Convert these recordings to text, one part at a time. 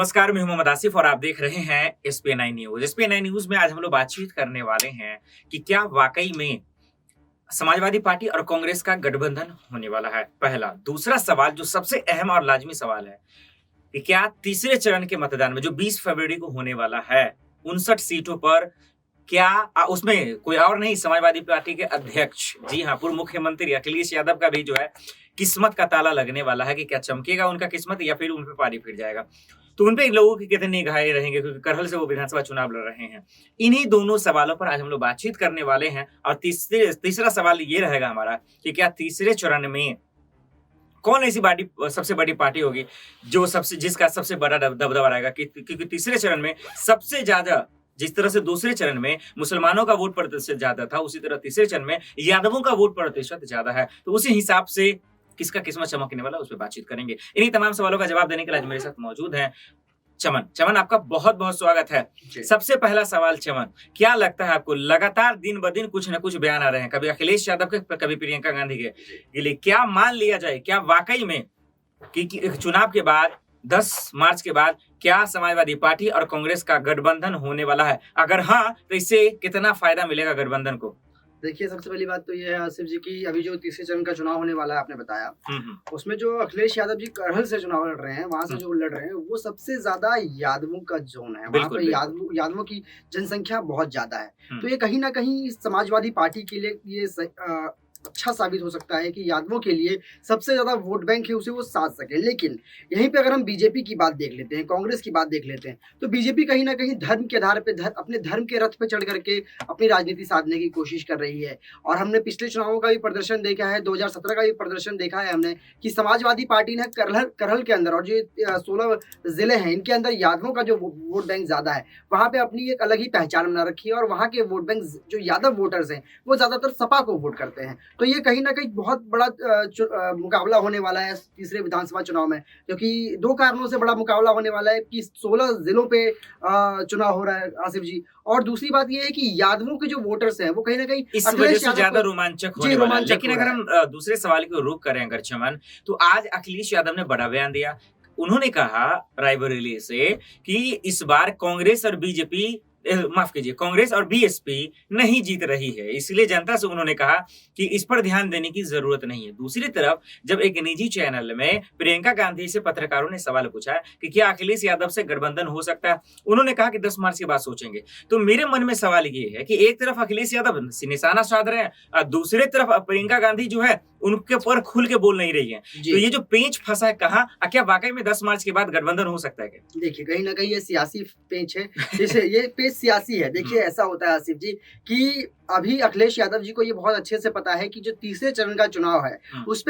नमस्कार, मैं हूं मोहम्मद आसिफ और आप देख रहे हैं एसपीएन न्यूज। एसपीएन न्यूज में आज हम लोग बातचीत करने वाले हैं कि क्या वाकई में समाजवादी पार्टी और कांग्रेस का गठबंधन होने वाला है। पहला। दूसरा सवाल जो सबसे अहम और लाजमी सवाल है कि क्या तीसरे चरण के मतदान में जो 20 फरवरी को होने वाला है 59 सीटों पर क्या उसमें कोई और नहीं, समाजवादी पार्टी के अध्यक्ष, जी हाँ, पूर्व मुख्यमंत्री अखिलेश यादव का भी जो है किस्मत का ताला लगने वाला है कि क्या चमकेगा उनका किस्मत या फिर उन पे पानी फिर जाएगा। तो उन पे लोगों की कितनी निगाहें रहेंगे क्योंकि करहल से वो विधानसभा चुनाव लड़ रहे हैं। इन्हीं दोनों सवालों पर आज हम लोग बातचीत करने वाले हैं और तीसरा सवाल ये रहेगा हमारा कि क्या तीसरे चरण में कौन ऐसी पार्टी सबसे बड़ी पार्टी होगी जो जिसका सबसे बड़ा दबदबा रहेगा, क्योंकि तीसरे चरण में सबसे ज्यादा, जिस तरह से दूसरे चरण में मुसलमानों का वोट प्रतिशत ज्यादा था, उसी तरह तीसरे चरण में यादवों का वोट प्रतिशत ज्यादा है। तो उसी हिसाब से किसका किस्मत चमकने वाला, उस पर बातचीत करेंगे। इन्हीं तमाम सवालों का जवाब देने के लिए आज मेरे साथ मौजूद हैं चमन। आपका बहुत बहुत स्वागत है। सबसे पहला सवाल चमन, क्या लगता है आपको, लगातार दिन ब दिन कुछ न कुछ बयान आ रहे हैं, कभी अखिलेश यादव के, कभी प्रियंका गांधी के लिए, क्या मान लिया जाए, क्या वाकई में कि चुनाव के बाद 10 मार्च के बाद क्या समाजवादी पार्टी और कांग्रेस का गठबंधन होने वाला है? अगर हाँ, तो इससे कितना फायदा मिलेगा गठबंधन को? देखिए, सबसे पहली बात तो ये है आसिफ जी की अभी जो तीसरे चरण का चुनाव होने वाला है, आपने बताया, उसमें जो अखिलेश यादव जी करहल से चुनाव लड़ रहे हैं, वहां से जो लड़ रहे हैं, वो सबसे ज्यादा यादवों का जोन है। वहां पे यादवों की जनसंख्या बहुत ज्यादा है। तो ये कहीं ना कहीं समाजवादी पार्टी के लिए ये अच्छा साबित हो सकता है कि यादवों के लिए सबसे ज्यादा वोट बैंक है, उसे वो साध सके। लेकिन यहीं पे अगर हम बीजेपी की बात देख लेते हैं, कांग्रेस की बात देख लेते हैं, तो बीजेपी कहीं ना कहीं धर्म के आधार पे अपने धर्म के रथ पे चढ़ करके अपनी राजनीति साधने की कोशिश कर रही है। और हमने पिछले चुनावों का भी प्रदर्शन देखा है, 2017 का भी प्रदर्शन देखा है हमने, कि समाजवादी पार्टी ने करहल के अंदर और जो 16 जिले हैं, इनके अंदर यादवों का जो वोट बैंक ज्यादा है, वहां पे अपनी एक अलग ही पहचान बना रखी है। और वहां के वोट बैंक जो यादव वोटर्स हैं, वो ज्यादातर सपा को वोट करते हैं। तो ये कहीं ना कहीं बहुत बड़ा मुकाबला होने वाला है तीसरे विधानसभा चुनाव में, क्योंकि दो कारणों से बड़ा मुकाबला होने वाला है कि 16 जिलों पे चुनाव हो रहा है आसिफ जी। और दूसरी बात ये है कि यादवों के जो वोटर्स हैं, वो कहीं ना कहीं इस वजह से ज्यादा रोमांचक होने वाला है। लेकिन अगर हम दूसरे सवाल को रुख करें अगर चमन, तो आज अखिलेश यादव ने बड़ा बयान दिया। उन्होंने कहा रायबरेली से कि इस बार कांग्रेस और बीजेपी, माफ कीजिए, कांग्रेस और बीएसपी नहीं जीत रही है, इसलिए जनता से उन्होंने कहा कि इस पर ध्यान देने की जरूरत नहीं है। दूसरी तरफ जब एक निजी चैनल में प्रियंका गांधी से पत्रकारों ने सवाल पूछा कि क्या अखिलेश यादव से गठबंधन हो सकता है, उन्होंने कहा कि 10 मार्च के बाद सोचेंगे। तो मेरे मन में सवाल ये है कि एक तरफ अखिलेश यादव निशाना साध रहे हैं और दूसरी तरफ प्रियंका गांधी जो है उनके पर खुल के बोल नहीं रही है। तो ये जो पेंच फंसा है, कहाँ, क्या वाकई में 10 मार्च के बाद गठबंधन हो सकता है क्या? देखिए, कहीं ना कहीं ये सियासी पेंच है, जैसे ये पेंच सियासी है। देखिए, ऐसा होता है आसिफ जी कि अभी अखिलेश यादव जी को ये बहुत अच्छे से पता है कि जो तीसरे चरण का चुनाव है, उस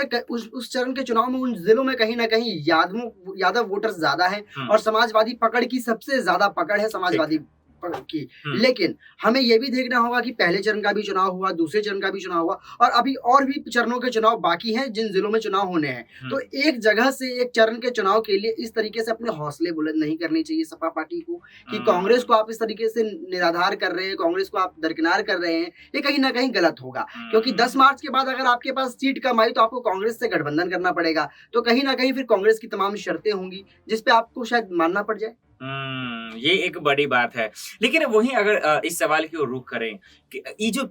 चरण के चुनाव में उन जिलों में कहीं ना कहीं यादव वोटर्स ज्यादा हैं और समाजवादी पकड़ की सबसे ज्यादा पकड़ है समाजवादी की। लेकिन हमें यह भी देखना होगा कि पहले चरण का भी चुनाव हुआ, दूसरे चरण का भी चुनाव हुआ, और अभी और भी चरणों के चुनाव बाकी हैं जिन जिलों में चुनाव होने हैं। तो एक जगह से एक चरण के चुनाव के लिए इस तरीके से अपने हौसले बुलंद नहीं करने चाहिए सपा पार्टी को, कि कांग्रेस को आप इस तरीके से निराधार कर रहे हैं, कांग्रेस को आप दरकिनार कर रहे हैं। ये कहीं ना कहीं गलत होगा, क्योंकि 10 मार्च के बाद अगर आपके पास सीट कम आई तो आपको कांग्रेस से गठबंधन करना पड़ेगा। तो कहीं ना कहीं फिर कांग्रेस की तमाम शर्तें होंगी जिसपे आपको शायद मानना पड़ जाए। ये एक बड़ी बात है। लेकिन वहीं अगर इस सवाल की ओर रुख करें कि ये जो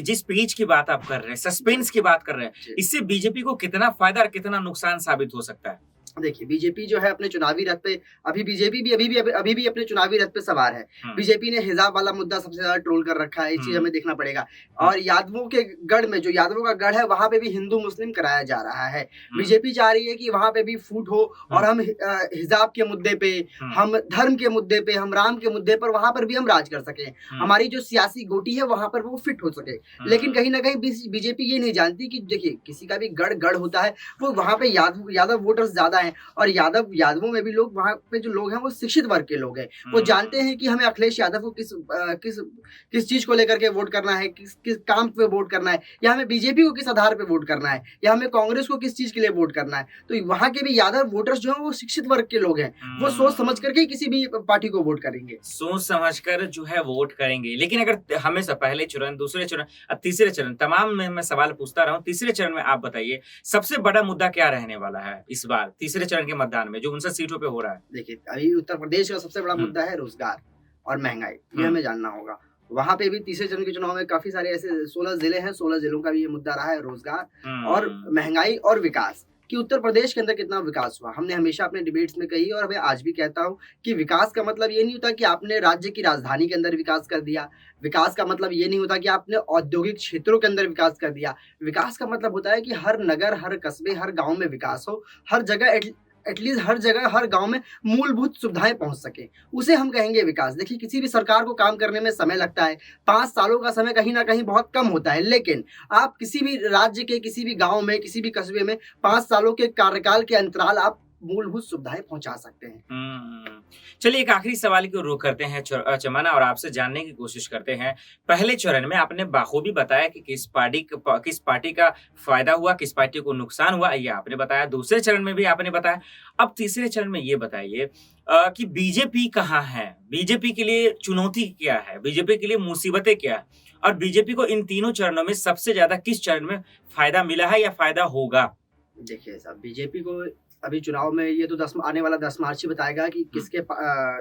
जिस पेज की बात आप कर रहे हैं, सस्पेंस की बात कर रहे हैं, इससे बीजेपी को कितना फायदा और कितना नुकसान साबित हो सकता है? देखिए, बीजेपी जो है अपने चुनावी रथ पे, बीजेपी भी अभी भी अपने चुनावी रथ पे सवार है। बीजेपी ने हिजाब वाला मुद्दा सबसे ज्यादा ट्रोल कर रखा है, इस चीज हमें देखना पड़ेगा। और यादवों के गढ़ में, जो यादवों का गढ़ है, वहां पे भी हिंदू मुस्लिम कराया जा रहा है। बीजेपी चाह रही है कि वहां पे भी फूट हो और हम हिजाब के मुद्दे पे, हम धर्म के मुद्दे पे, हम राम के मुद्दे पर, वहां पर भी हम राज कर सके, हमारी जो सियासी गोटी है वहां पर वो फिट हो सके। लेकिन कहीं ना कहीं बीजेपी ये नहीं जानती कि देखिए, किसी का भी गढ़ होता है, वो वहां पे यादव वोटर्स ज्यादा है। और यादवों में भी लोग, वहां पे जो लोग हैं वो शिक्षित वर्ग के लोग हैं। वो जानते हैं कि हमें अखिलेश यादव को किस चीज को लेकर के वोट करना है, किस काम पे वोट करना है, या हमें बीजेपी को किस आधार पे वोट करना है, या हमें कांग्रेस को किस चीज के लिए वोट करना है। तो वहां के भी यादव वोटर्स जो है वो शिक्षित वर्ग के लोग हैं, वो सोच समझ करके किसी भी पार्टी को वोट करेंगे, सोच समझ कर जो है वोट करेंगे। लेकिन अगर हमेशा पहले चरण, दूसरे चरण, तीसरे चरण, तमाम में मैं सवाल पूछता रहा हूँ, तीसरे चरण में आप बताइए सबसे बड़ा मुद्दा क्या रहने वाला है इस बार तीसरे चरण के मतदान में जो 59 सीटों पे हो रहा है? देखिए, अभी उत्तर प्रदेश का सबसे बड़ा मुद्दा है रोजगार और महंगाई, ये हमें जानना होगा। वहाँ पे भी तीसरे चरण के चुनाव में काफी सारे ऐसे 16 जिले हैं, 16 जिलों का भी ये मुद्दा रहा है, रोजगार और महंगाई और विकास, कि उत्तर प्रदेश के अंदर कितना विकास हुआ। हमने हमेशा अपने डिबेट्स में कही और मैं आज भी कहता हूँ कि विकास का मतलब ये नहीं होता कि आपने राज्य की राजधानी के अंदर विकास कर दिया। विकास का मतलब ये नहीं होता कि आपने औद्योगिक क्षेत्रों के अंदर विकास कर दिया। विकास का मतलब होता है कि हर नगर, हर कस्बे, हर गाँव में विकास हो, हर जगह एटलीस्ट हर जगह, हर गांव में मूलभूत सुविधाएं पहुंच सके, उसे हम कहेंगे विकास। देखिए, किसी भी सरकार को काम करने में समय लगता है, 5 सालों का समय कहीं ना कहीं बहुत कम होता है, लेकिन आप किसी भी राज्य के किसी भी गांव में, किसी भी कस्बे में 5 सालों के कार्यकाल के अंतराल आप मूलभूत सुविधाएं पहुंचा सकते हैं। चलिए, एक आखिरी सवाल की रुख करते हैं चमन, और आपसे जानने की कोशिश करते हैं। पहले चरण में आपने बाखूबी बताया कि किस पार्टी का फायदा हुआ, किस पार्टी को नुकसान हुआ, ये आपने बताया। दूसरे चरण में भी आपने बताया। अब तीसरे चरण में ये बताइए कि बीजेपी कहाँ है, बीजेपी के लिए चुनौती क्या है, बीजेपी के लिए मुसीबतें क्या है, और बीजेपी को इन तीनों चरणों में सबसे ज्यादा किस चरण में फायदा मिला है या फायदा होगा? देखिए साहब, बीजेपी को अभी चुनाव में ये तो आने वाला 10 मार्च ही बताएगा कि किसके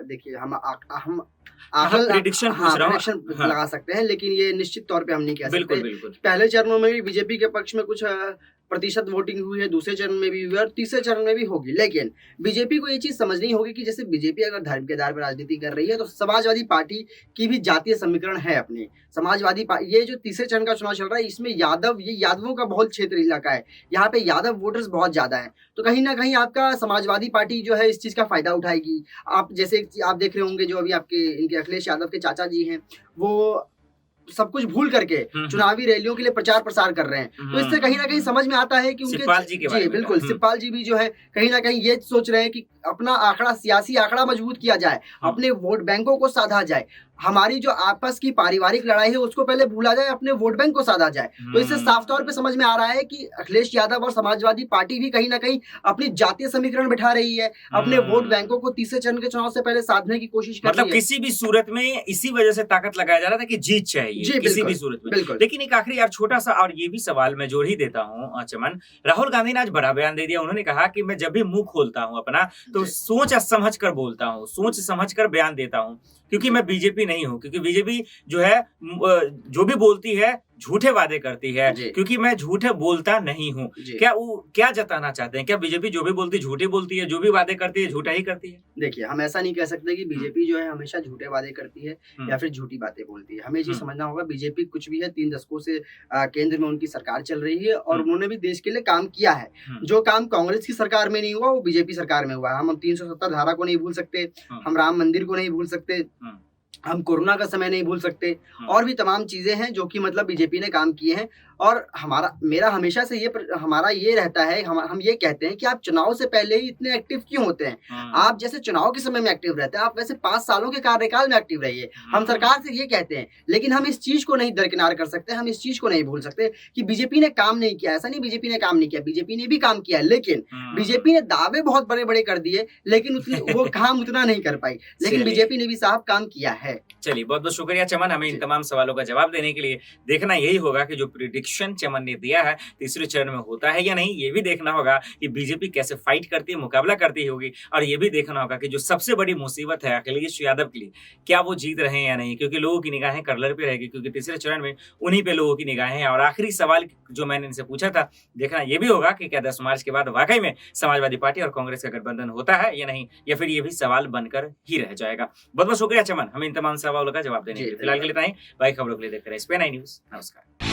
देखिए, हम प्रेडिक्शन लगा सकते हैं, लेकिन ये निश्चित तौर पे हम नहीं कह सकते। बिल्कुल। पहले चरणों में भी बीजेपी के पक्ष में कुछ प्रतिशत वोटिंग हुई है, दूसरे चरण में भी हुई है और तीसरे चरण में भी होगी। लेकिन बीजेपी को ये चीज समझनी होगी कि जैसे बीजेपी अगर धर्म के आधार पर राजनीति कर रही है, तो समाजवादी पार्टी की भी जातीय समीकरण है अपनी। समाजवादी ये जो तीसरे चरण का चुनाव चल रहा है, इसमें ये यादवों का बहुत क्षेत्र इलाका है, यहाँ पे यादव वोटर्स बहुत ज्यादा है, तो कहीं ना कहीं आपका समाजवादी पार्टी जो है इस चीज का फायदा उठाएगी। आप जैसे आप देख रहे होंगे, जो अभी आपके इनके अखिलेश यादव के चाचा जी हैं, वो सब कुछ भूल करके चुनावी रैलियों के लिए प्रचार प्रसार कर रहे हैं, तो इससे कहीं ना कहीं समझ में आता है कि उनके बिल्कुल शिवपाल जी भी जो है कहीं ना कहीं ये सोच रहे हैं कि अपना आंकड़ा, सियासी आंकड़ा मजबूत किया जाए, अपने वोट बैंकों को साधा जाए, हमारी जो आपस की पारिवारिक लड़ाई है उसको पहले भूला जाए, अपने वोट बैंक को साधा जाए। तो इससे साफ तौर पे समझ में आ रहा है कि अखिलेश यादव और समाजवादी पार्टी भी कहीं ना कहीं अपनी जातीय समीकरण बिठा रही है, अपने वोट बैंकों को तीसरे चरण के चुनाव से पहले साधने की कोशिश कर रही है। मतलब किसी भी सूरत में इसी वजह से ताकत लगाया जा रहा था कि जीत चाहिए किसी भी सूरत में। लेकिन एक आखिरी यार छोटा सा और ये भी सवाल मैं जोड़ ही देता हूँ चमन, राहुल गांधी ने आज बड़ा बयान दे दिया। उन्होंने कहा कि मैं जब भी मुंह खोलता हूँ अपना, तो सोच समझ कर बोलता हूँ, सोच समझ कर बयान देता हूँ, क्योंकि मैं बीजेपी नहीं हूँ, क्योंकि बीजेपी जो है जो भी बोलती है झूठे वादे करती है, क्योंकि मैं झूठे बोलता नहीं हूँ। क्या वो क्या जताना चाहते हैं? क्या बीजेपी जो भी बोलती है झूठे बोलती है, जो भी वादे करती है झूठा ही करती है? देखिए, हम ऐसा नहीं कह सकते कि बीजेपी जो है हमेशा झूठे वादे करती है या फिर झूठी बातें बोलती है। हमें ये समझना होगा, बीजेपी कुछ भी है, 3 दशकों से केंद्र में उनकी सरकार चल रही है और उन्होंने भी देश के लिए काम किया है। जो काम कांग्रेस की सरकार में नहीं हुआ, वो बीजेपी सरकार में हुआ। हम 370 धारा को नहीं भूल सकते, हम राम मंदिर को नहीं भूल सकते, हम कोरोना का समय नहीं भूल सकते, और भी तमाम चीजें हैं जो कि मतलब बीजेपी ने काम किए हैं। और मेरा हमेशा से हमारा ये रहता है, हम ये कहते हैं कि आप चुनाव से पहले ही इतने एक्टिव क्यों होते हैं? आप जैसे चुनाव के समय में एक्टिव रहते हैं, आप वैसे 5 सालों के कार्यकाल में एक्टिव रहिए। हम सरकार से ये कहते हैं, लेकिन हम इस चीज को नहीं दरकिनार कर सकते, हम इस चीज को नहीं भूल सकते कि बीजेपी ने काम नहीं किया। ऐसा नहीं बीजेपी ने काम नहीं किया, बीजेपी ने भी काम किया, लेकिन बीजेपी ने दावे बहुत बड़े बड़े कर दिए, लेकिन वो काम उतना नहीं कर पाई, लेकिन बीजेपी ने भी साहब काम किया है। चलिए, बहुत बहुत शुक्रिया चमन, हमें इन तमाम सवालों का जवाब देने के लिए। देखना यही होगा कि जो प्रेडिक्शन चमन ने दिया है तीसरे चरण में होता है या नहीं। ये भी देखना होगा कि बीजेपी कैसे फाइट करती है, मुकाबला करती होगी, और ये भी देखना होगा कि जो सबसे बड़ी मुसीबत है अखिलेश यादव के लिए, क्या वो जीत रहे हैं या नहीं, क्योंकि लोगों की निगाहें कर्लर पे रहेगी, क्योंकि तीसरे चरण में उन्हीं पे लोगों की निगाहें हैं। और आखिरी सवाल जो मैंने इनसे पूछा था, देखना ये भी होगा कि क्या 10 मार्च के बाद वाकई में समाजवादी पार्टी और कांग्रेस का गठबंधन होता है या नहीं, या फिर ये भी सवाल बनकर ही रह जाएगा। बहुत बहुत शुक्रिया चमन, हमें इन तमाम सवालों का जवाब देने के लिए। फिलहाल के लिए इतना ही। बाकी खबरों के लिए देखते रहिए SPN9 न्यूज़। नमस्कार।